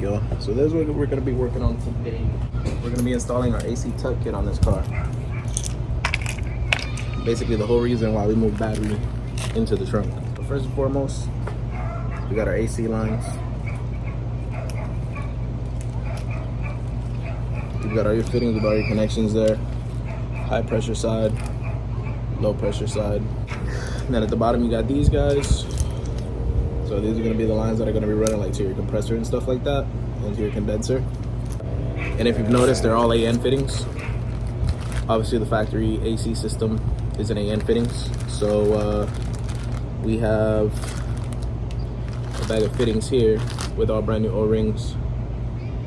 y'all. So this is what we're gonna be working on today. We're gonna be installing our AC tuck kit on this car. Basically the whole reason why we moved battery into the trunk. But first and foremost, we got our AC lines. We've got all your fittings with all your connections there. High pressure side, low pressure side. And then at the bottom you got these guys. So these are gonna be the lines that are gonna be running like to your compressor and stuff like that, and to your condenser. And if you've noticed, they're all AN fittings. Obviously the factory AC system is an AN fittings. So we have a bag of fittings here with all brand new O-rings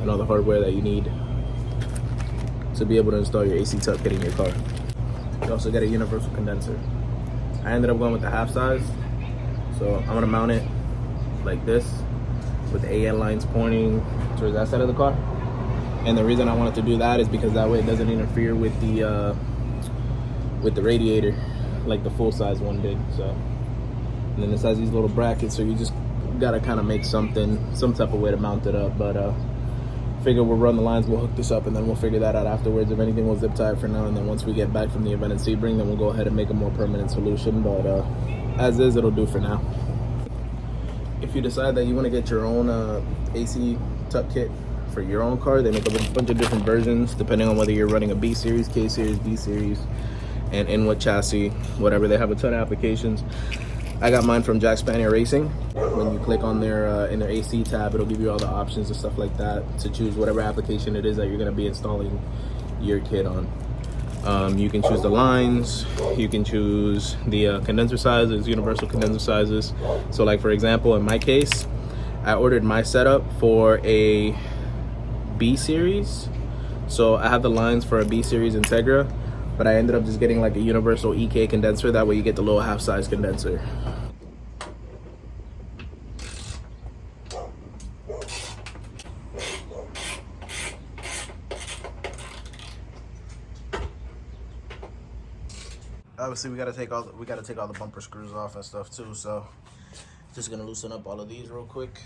and all the hardware that you need to be able to install your AC tuck kit in your car. You also get a universal condenser. I ended up going with the half size, so I'm gonna mount it like this with the AN lines pointing towards that side of the car. And the reason I wanted to do that is because that way it doesn't interfere with the radiator like the full size one did. So, and then this has these little brackets, so you just gotta kind of make some type of way to mount it up. But figure we'll run the lines, we'll hook this up, and then we'll figure that out afterwards. If anything, we'll zip tie it for now, and then once we get back from the event in Sebring, then we'll go ahead and make a more permanent solution. But as is, it'll do for now. If you decide that you want to get your own AC tuck kit for your own car, they make a bunch of different versions depending on whether you're running a B series, K series, D series, and in what chassis, whatever. They have a ton of applications. I got mine from Jackspania Racing. When you click on their in their AC tab, it'll give you all the options and stuff like that to choose whatever application it is that you're going to be installing your kit on. You can choose the lines, you can choose the condenser sizes, universal condenser sizes. So like for example, in my case, I ordered my setup for a B series. So I have the lines for a B series Integra, but I ended up just getting like a universal EK condenser. That way you get the little half size condenser. Obviously we gotta take all the bumper screws off and stuff too, so just gonna loosen up all of these real quick.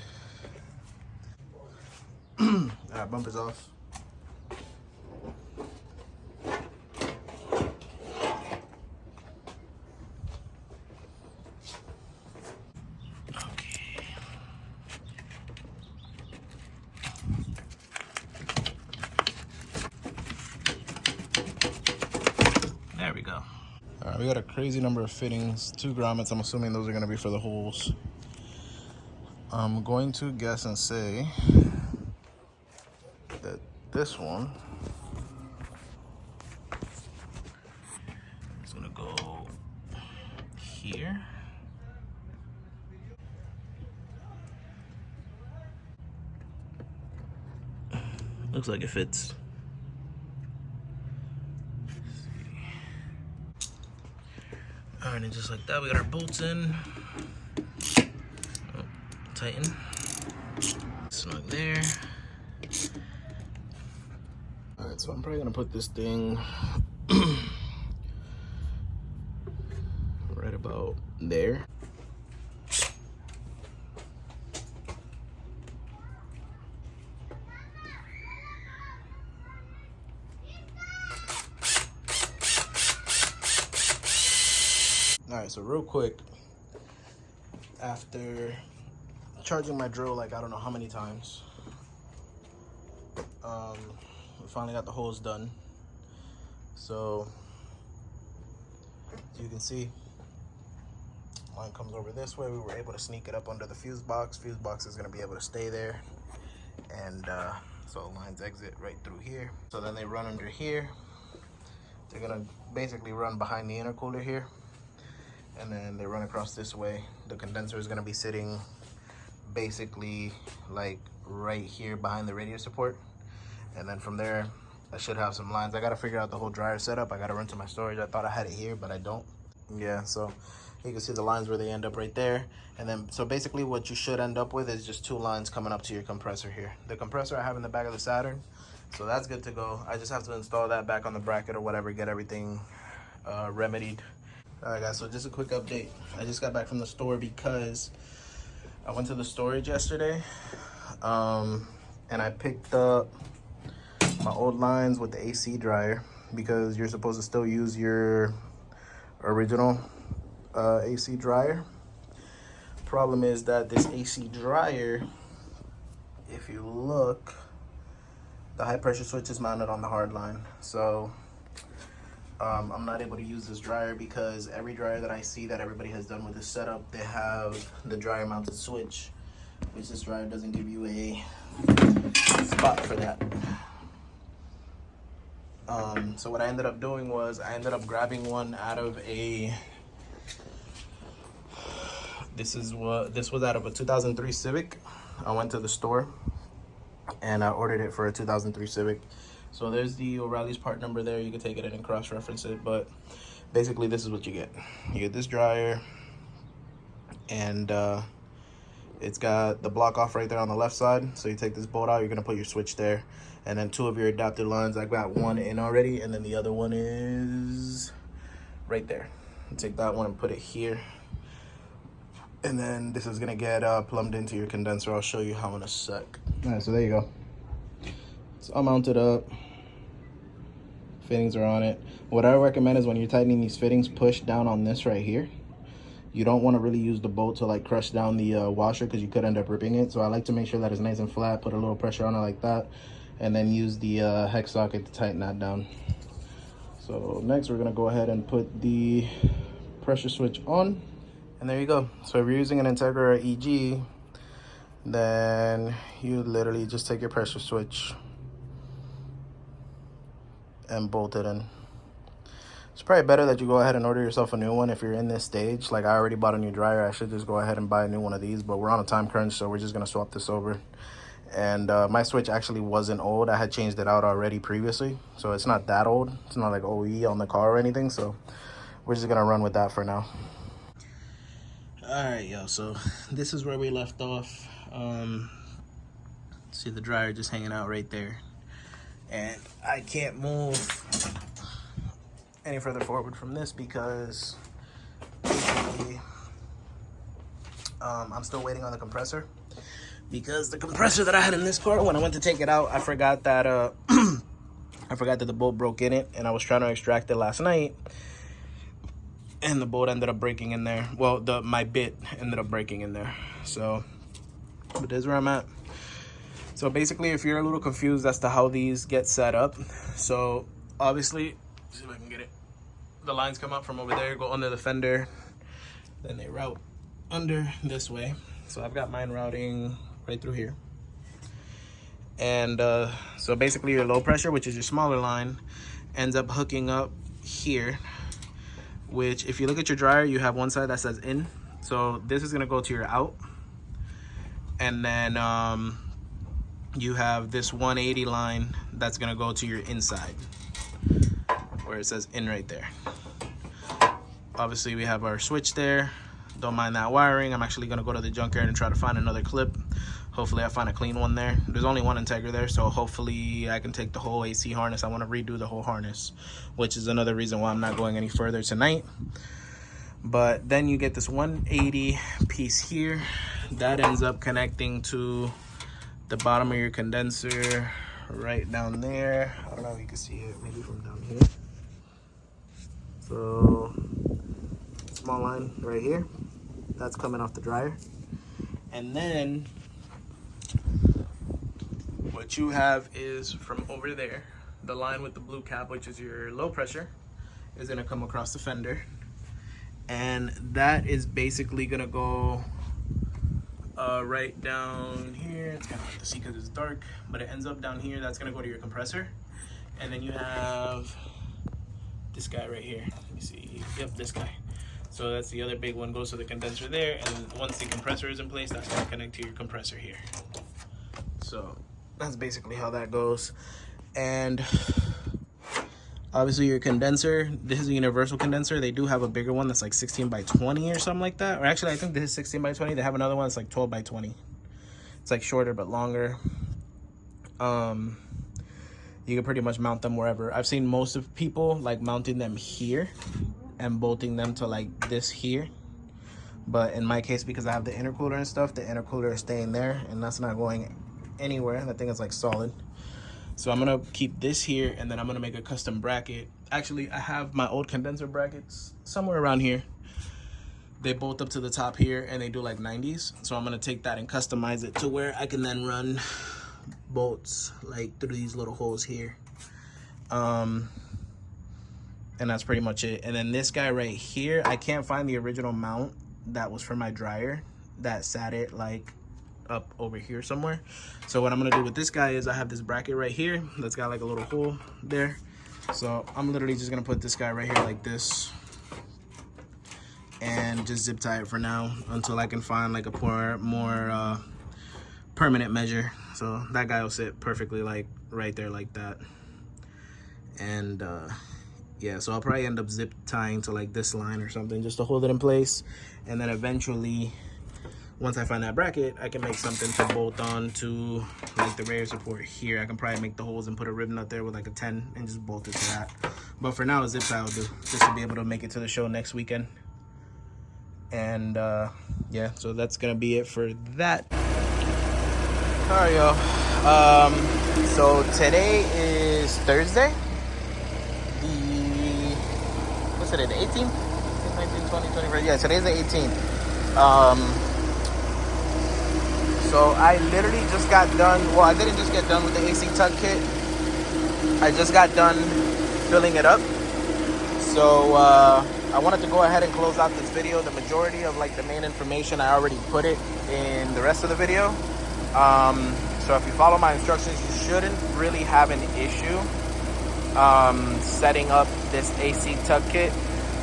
Alright, bumpers off. There we go. All right, we got a crazy number of fittings, 2 grommets. I'm assuming those are gonna be for the holes. I'm going to guess and say that this one is gonna go here. Looks like it fits. All right, and just like that, we got our bolts in. Oh, tighten. Snug there. All right, so I'm probably gonna put this thing right about there. All right, so real quick, after charging my drill like I don't know how many times, we finally got the holes done. So as you can see, line comes over this way. We were able to sneak it up under the fuse box. Fuse box is going to be able to stay there, and so lines exit right through here. So then they run under here. They're going to basically run behind the intercooler here, and then they run across this way. The condenser is going to be sitting basically like right here behind the radiator support, and then from there I should have some lines. I got to figure out the whole dryer setup. I got to run to my storage. I thought I had it here, but I don't. Yeah, so you can see the lines where they end up right there. And then so basically what you should end up with is just 2 lines coming up to your compressor here. The compressor I have in the back of the Saturn, so that's good to go. I just have to install that back on the bracket or whatever, get everything remedied. All right guys, so just a quick update. I just got back from the store because I went to the storage yesterday. and I picked up my old lines with the AC dryer because you're supposed to still use your original AC dryer. Problem is that this AC dryer, if you look, the high pressure switch is mounted on the hard line. So I'm not able to use this dryer because every dryer that I see that everybody has done with this setup, they have the dryer mounted switch, which this dryer doesn't give you a spot for that. So what I ended up doing was I ended up grabbing one out of a, this was out of a 2003 Civic. I went to the store and I ordered it for a 2003 Civic. So there's the O'Reilly's part number there. You can take it in and cross-reference it, but basically this is what you get. You get this dryer, and it's got the block off right there on the left side. So you take this bolt out, you're gonna put your switch there, and then 2 of your adapter lines. I got one in already, and then the other one is right there. You take that one and put it here. And then this is gonna get plumbed into your condenser. I'll show you how in a sec. All right, so there you go. It's all mounted up. Fittings are on it. What I recommend is when you're tightening these fittings, push down on this right here. You don't want to really use the bolt to like crush down the washer because you could end up ripping it. So I like to make sure that it's nice and flat, put a little pressure on it like that, and then use the hex socket to tighten that down. So next we're gonna go ahead and put the pressure switch on. And there you go. So if you're using an Integra EG, then you literally just take your pressure switch and bolt it in. It's probably better that you go ahead and order yourself a new one if you're in this stage. Like I already bought a new dryer, I should just go ahead and buy a new one of these, but we're on a time crunch, so we're just gonna swap this over. And my switch actually wasn't old. I had changed it out already previously, so it's not that old. It's not like OE on the car or anything, so we're just gonna run with that for now. All right, yo, so this is where we left off. See the dryer just hanging out right there, and I can't move any further forward from this because basically I'm still waiting on the compressor, because the compressor that I had in this car, when I went to take it out, I forgot that I forgot that the bolt broke in it, and I was trying to extract it last night, and the bolt ended up breaking in there. Well, my bit ended up breaking in there. So, but this is where I'm at. So basically, if you're a little confused as to how these get set up, so obviously, see if I can get it. The lines come up from over there, go under the fender, then they route under this way. So I've got mine routing right through here. And so basically your low pressure, which is your smaller line, ends up hooking up here, which if you look at your dryer, you have one side that says in. So this is gonna go to your out. And then you have this 180 line that's gonna go to your inside, where it says in right there. Obviously we have our switch there. Don't mind that wiring. I'm actually gonna go to the junkyard and try to find another clip. Hopefully I find a clean one there. There's only one Integra there, so hopefully I can take the whole AC harness. I want to redo the whole harness, which is another reason why I'm not going any further tonight. But then you get this 180 piece here that ends up connecting to the bottom of your condenser right down there. I don't know if you can see it, maybe from down here. So small line right here, that's coming off the dryer. And then what you have is from over there, the line with the blue cap, which is your low pressure, is gonna come across the fender. And that is basically gonna go right down here. It's kind of hard to see because it's dark, but it ends up down here. That's gonna go to your compressor. And then you have this guy right here. Let me see. Yep, this guy. So that's the other big one, goes to the condenser there. And once the compressor is in place, that's gonna connect to your compressor here. So that's basically how that goes. And obviously your condenser, this is a universal condenser. They do have a bigger one that's like 16 by 20 or something like that. Or actually, I think this is 16 by 20. They have another one that's like 12 by 20. It's like shorter but longer. You can pretty much mount them wherever. I've seen most of people like mounting them here and bolting them to like this here. But in my case, because I have the intercooler and stuff, the intercooler is staying there and that's not going anywhere. That thing is like solid. So I'm gonna keep this here, and then I'm gonna make a custom bracket. Actually, I have my old condenser brackets somewhere around here. They bolt up to the top here, and they do like 90s. So I'm gonna take that and customize it to where I can then run bolts like through these little holes here. And that's pretty much it. And then this guy right here, I can't find the original mount that was for my dryer that sat it like up over here somewhere. So what I'm gonna do with this guy is I have this bracket right here that's got like a little hole there. So I'm literally just gonna put this guy right here like this and just zip tie it for now until I can find like a more permanent measure. So that guy will sit perfectly like right there like that. And yeah, so I'll probably end up zip tying to like this line or something just to hold it in place. And then eventually, once I find that bracket, I can make something to bolt on to like the rear support here. I can probably make the holes and put a rib nut there with like a 10 and just bolt it to that. But for now, a zip tie will do, just to be able to make it to the show next weekend. And yeah, so that's gonna be it for that. All right, y'all. So today is Thursday. What's today, the 18th? 19, 20, 21. Yeah, today's the 18th. So I literally just got done. Well, I didn't just get done with the AC tuck kit. I just got done filling it up. So I wanted to go ahead and close out this video. The majority of like the main information, I already put it in the rest of the video. So if you follow my instructions, you shouldn't really have an issue setting up this AC tuck kit.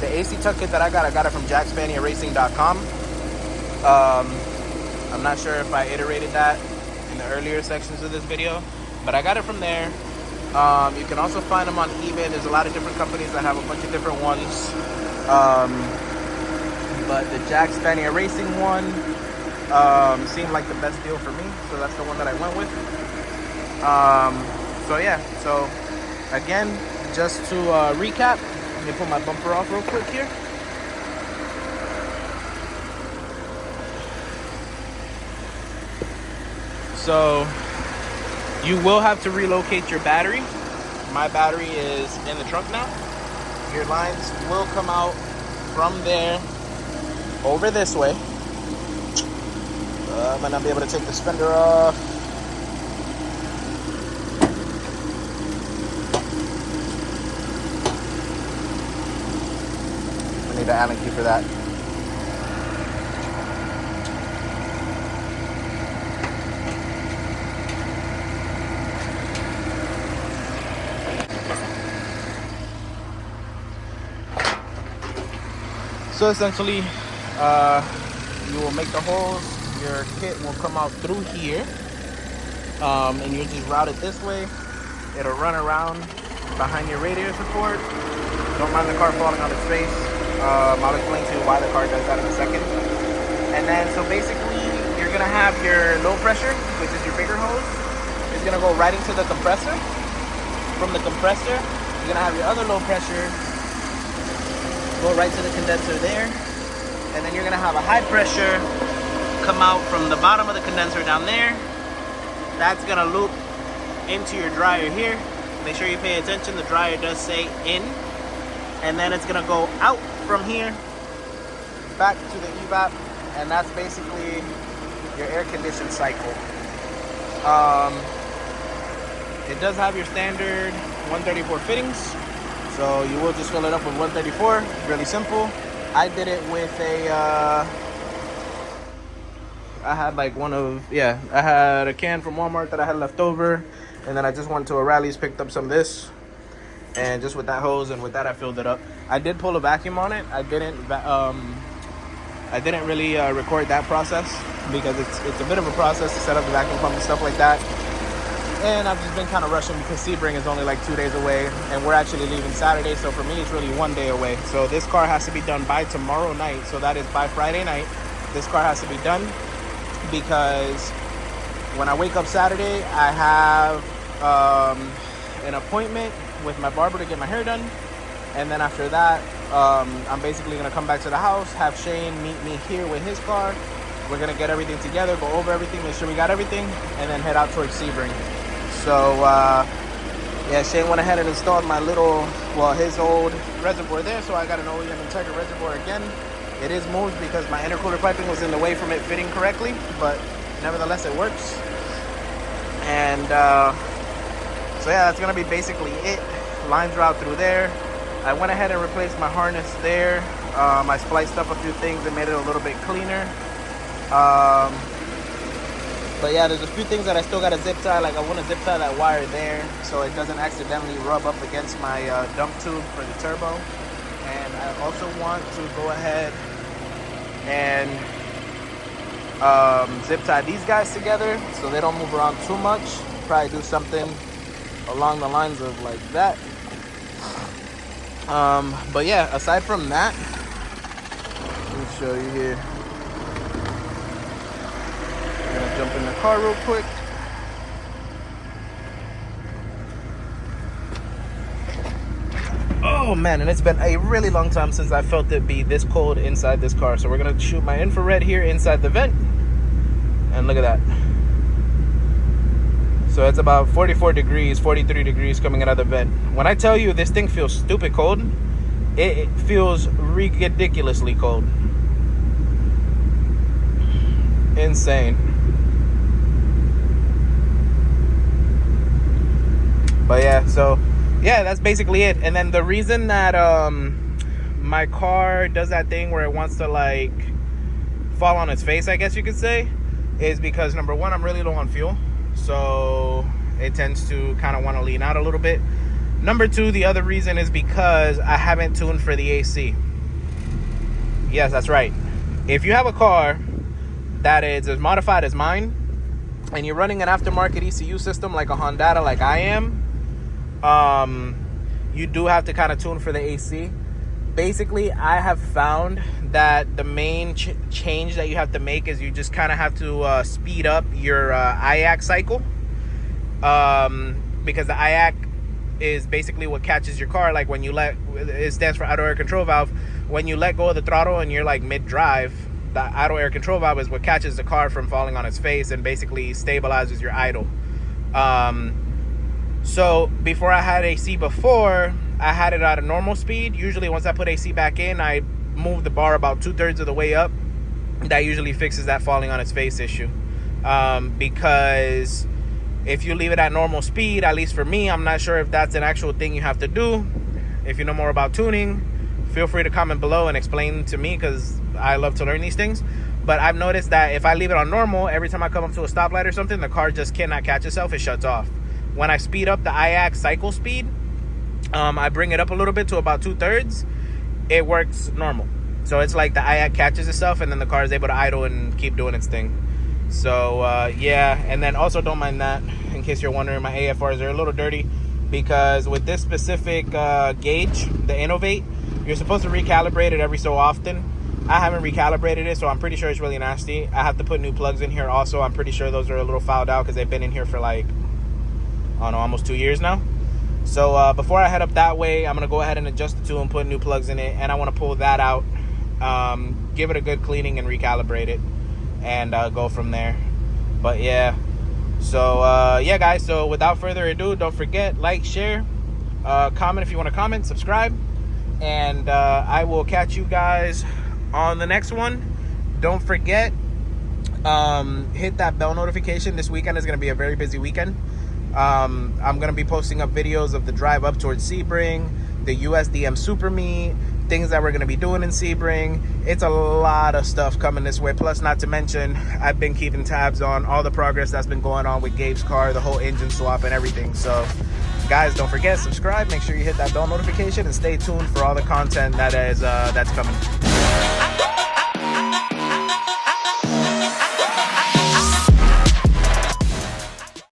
The AC tuck kit that I got it from Jackspania I'm not sure if I iterated that in the earlier sections of this video, but I got it from there. You can also find them on eBay. There's a lot of different companies that have a bunch of different ones. But the Jackspania Racing one seemed like the best deal for me, so that's the one that I went with. So yeah, so again, just to recap, let me put my bumper off real quick here. So you will have to relocate your battery. My battery is in the trunk now. Your lines will come out from there over this way. I might not be able to take the spender off. I need an Allen key for that. So essentially, you will make the holes. Your kit will come out through here, and you'll just route it this way. It'll run around behind your radiator support. Don't mind the car falling on its face. I'll explain to you why the car does that in a second. And then, so basically, you're gonna have your low pressure, which is your bigger hose. It's gonna go right into the compressor. From the compressor, you're gonna have your other low pressure go right to the condenser there, and then you're gonna have a high pressure come out from the bottom of the condenser down there. That's gonna loop into your dryer here. Make sure you pay attention, the dryer does say in, and then it's gonna go out from here back to the evap, and that's basically your air conditioned cycle. It does have your standard 134 fittings. So you will just fill it up with 134, really simple. I did it with a, I had a can from Walmart that I had left over. And then I just went to a Rally's, picked up some of this. And just with that hose and with that, I filled it up. I did pull a vacuum on it. I didn't really record that process because it's a bit of a process to set up the vacuum pump and stuff like that. And I've just been kind of rushing because Sebring is only like 2 days away, and we're actually leaving Saturday, so for me it's really 1 day away. So this car has to be done by tomorrow night, so that is by Friday night. This car has to be done because when I wake up Saturday, I have an appointment with my barber to get my hair done, and then after that, I'm basically going to come back to the house, have Shane meet me here with his car, we're gonna get everything together, go over everything, make sure we got everything, and then head out towards Sebring. So yeah, Shane went ahead and installed my little, well, his old reservoir there, so I got an OEM Integra reservoir again. It is moved because my intercooler piping was in the way from it fitting correctly, but nevertheless it works. And so yeah, that's gonna be basically it. Lines are out through there. I went ahead and replaced my harness there. I spliced up a few things and made it a little bit cleaner. But yeah, there's a few things that I still gotta zip tie. Like I want to zip tie that wire there so it doesn't accidentally rub up against my dump tube for the turbo. And I also want to go ahead and zip tie these guys together so they don't move around too much. Probably do something along the lines of like that. But yeah, aside from that, let me show you here. I'm gonna jump in the car real quick. Oh man, and it's been a really long time since I felt it be this cold inside this car. So we're gonna shoot my infrared here inside the vent. And look at that. So it's about 44 degrees, 43 degrees coming out of the vent. When I tell you this thing feels stupid cold, it feels ridiculously cold. Insane. But yeah, so yeah, that's basically it. And then the reason that my car does that thing where it wants to like fall on its face, I guess you could say, is because number one, I'm really low on fuel, so it tends to kind of want to lean out a little bit. Number two, the other reason is because I haven't tuned for the AC. Yes, that's right. If you have a car that is as modified as mine and you're running an aftermarket ECU system like a Honda, like I am, you do have to kind of tune for the AC. Basically, I have found that the main change that you have to make is you just kind of have to speed up your IAC cycle, because the IAC is basically what catches your car. Like when you it stands for idle air control valve. When you let go of the throttle and you're like mid-drive, the idle air control valve is what catches the car from falling on its face and basically stabilizes your idle. So before I had AC before, I had it at a normal speed. Usually once I put AC back in, I move the bar about 2/3 of the way up. That usually fixes that falling on its face issue. Because if you leave it at normal speed, at least for me, I'm not sure if that's an actual thing you have to do. If you know more about tuning, feel free to comment below and explain to me, because I love to learn these things. But I've noticed that if I leave it on normal, every time I come up to a stoplight or something, the car just cannot catch itself. It shuts off. When I speed up the IAC cycle speed, I bring it up a little bit to about 2/3, it works normal. So it's like the IAC catches itself and then the car is able to idle and keep doing its thing. So yeah, and then also don't mind that, in case you're wondering, my AFRs are a little dirty because with this specific gauge, the Innovate, you're supposed to recalibrate it every so often. I haven't recalibrated it, so I'm pretty sure it's really nasty. I have to put new plugs in here also. I'm pretty sure those are a little fouled out because they've been in here for like, I don't know, almost 2 years now. So before I head up that way, I'm gonna go ahead and adjust the tool and put new plugs in it, and I want to pull that out, give it a good cleaning and recalibrate it, and go from there. But yeah, so yeah guys, so without further ado, don't forget, like, share, comment if you want to comment, subscribe, and I will catch you guys on the next one. Don't forget, hit that bell notification. This weekend is going to be a very busy weekend. I'm going to be posting up videos of the drive up towards Sebring, the USDM Super Meet, things that we're going to be doing in Sebring. It's a lot of stuff coming this way. Plus, not to mention, I've been keeping tabs on all the progress that's been going on with Gabe's car, the whole engine swap and everything. So guys, don't forget, subscribe, make sure you hit that bell notification, and stay tuned for all the content that is that's coming.